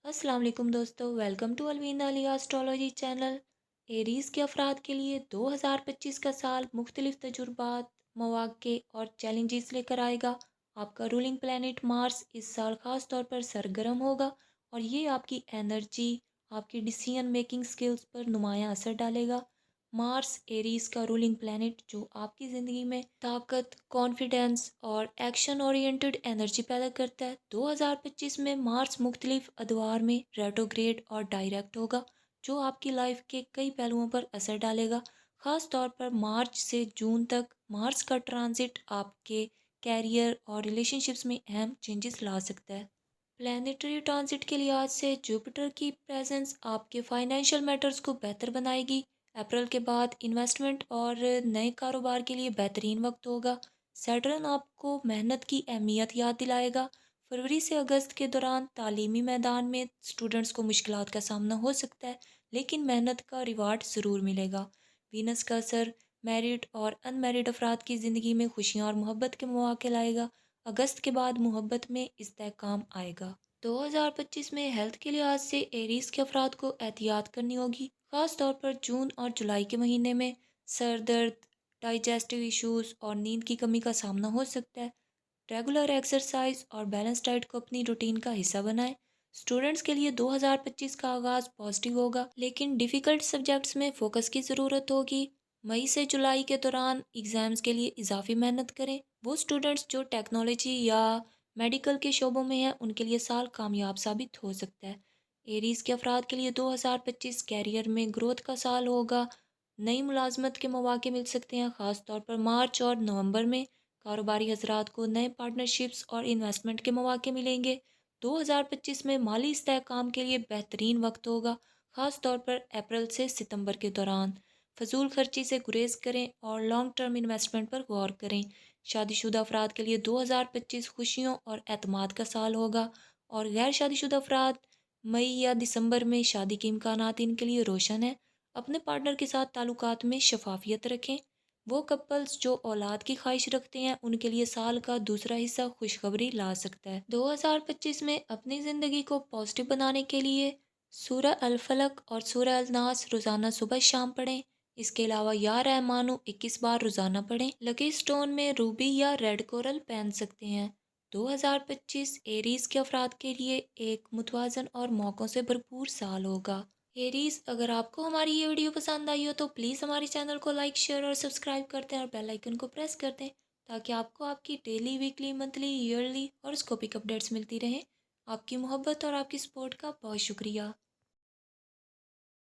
अस्सलाम वालेकुम दोस्तों, welcome to Alveen Ali astrology channel. Aries के अफराद के लिए 2025 का साल मुख्तलिफ तजुर्बात, मौक़े और चैलेंजेस लेकर आएगा। आपका रूलिंग प्लैनेट मार्स इस साल ख़ास तौर पर सरगर्म होगा और ये आपकी एनर्जी, आपकी डिसीजन मेकिंग स्किल्स पर नुमायाँ असर डालेगा। मार्स एरीज़ का रूलिंग प्लैनेट जो आपकी ज़िंदगी में ताकत, कॉन्फिडेंस और एक्शन ओरिएंटेड एनर्जी पैदा करता है। 2025 में मार्स मुख्तलिफ अदवार में रेट्रोग्रेड और डायरेक्ट होगा, जो आपकी लाइफ के कई पहलुओं पर असर डालेगा। ख़ास तौर पर मार्च से जून तक मार्स का ट्रांजिट आपके कैरियर और रिलेशनशिप्स में अहम चेंजेस ला सकता है। प्लैनेटरी ट्रांजिट के लिहाज से जुपिटर की प्रेजेंस आपके फाइनेंशियल मैटर्स को बेहतर बनाएगी। अप्रैल के बाद इन्वेस्टमेंट और नए कारोबार के लिए बेहतरीन वक्त होगा। सैटर्न आपको मेहनत की अहमियत याद दिलाएगा। फरवरी से अगस्त के दौरान तालीमी मैदान में स्टूडेंट्स को मुश्किलात का सामना हो सकता है, लेकिन मेहनत का रिवार्ड ज़रूर मिलेगा। वीनस का असर मैरिड और अनमैरिड अफराद की ज़िंदगी में खुशियाँ और मोहब्बत के मौके लाएगा। अगस्त के बाद मोहब्बत में इस्तेहकाम आएगा। 2025 में हेल्थ के लिहाज से एरीज़ के अफराद को एहतियात करनी होगी, ख़ास तौर पर जून और जुलाई के महीने में सर दर्द, डाइजेस्टिव इश्यूज और नींद की कमी का सामना हो सकता है। रेगुलर एक्सरसाइज और बैलेंस डाइट को अपनी रूटीन का हिस्सा बनाएं। स्टूडेंट्स के लिए 2025 का आगाज़ पॉजिटिव होगा, लेकिन डिफ़िकल्ट सब्जेक्ट्स में फ़ोकस की ज़रूरत होगी। मई से जुलाई के दौरान एग्ज़ाम्स के लिए इजाफी मेहनत करें। वो स्टूडेंट्स जो टेक्नोलॉजी या मेडिकल के शोबों में हैं, उनके लिए साल कामयाब साबित हो सकता है। एरीज़ के अफराद के लिए 2025 कैरियर में ग्रोथ का साल होगा। नई मुलाजमत के मौके मिल सकते हैं, ख़ास तौर पर मार्च और नवंबर में। कारोबारी हजरात को नए पार्टनरशिप्स और इन्वेस्टमेंट के मौके मिलेंगे। 2025 में माली इस्तेहकाम के लिए बेहतरीन वक्त होगा, ख़ास तौर पर अप्रैल से सितंबर के दौरान। फजूल खर्ची से गुरेज करें और लॉन्ग टर्म इन्वेस्टमेंट पर गौर करें। शादीशुदा अफराद के लिए 2025 खुशियों और एतमाद का साल होगा और गैर शादीशुदा अफराद मई या दिसंबर में शादी के इम्कानात इनके लिए रोशन है। अपने पार्टनर के साथ ताल्लुकात में शफाफियत रखें। वो कपल्स जो औलाद की ख्वाहिश रखते हैं, उनके लिए साल का दूसरा हिस्सा खुशखबरी ला सकता है। 2025 में अपनी ज़िंदगी को पॉजिटिव बनाने के लिए सूरह अल फलक और सूरह अल नास रोज़ाना सुबह शाम पढ़ें। इसके अलावा या रहमानो 21 बार रोज़ाना पढ़ें। लकी स्टोन में रूबी या रेड कोरल पहन सकते हैं। 2025 एरीज़ के अफराद के लिए एक मुतवाज़न और मौक़ों से भरपूर साल होगा। एरीज़, अगर आपको हमारी ये वीडियो पसंद आई हो तो प्लीज़ हमारे चैनल को लाइक, शेयर और सब्सक्राइब कर दें और बेल आइकन को प्रेस कर दें, ताकि आपको आपकी डेली, वीकली, मंथली, ईयरली और स्कोपिक अपडेट्स मिलती रहें। आपकी मोहब्बत और आपकी सपोर्ट का बहुत शुक्रिया।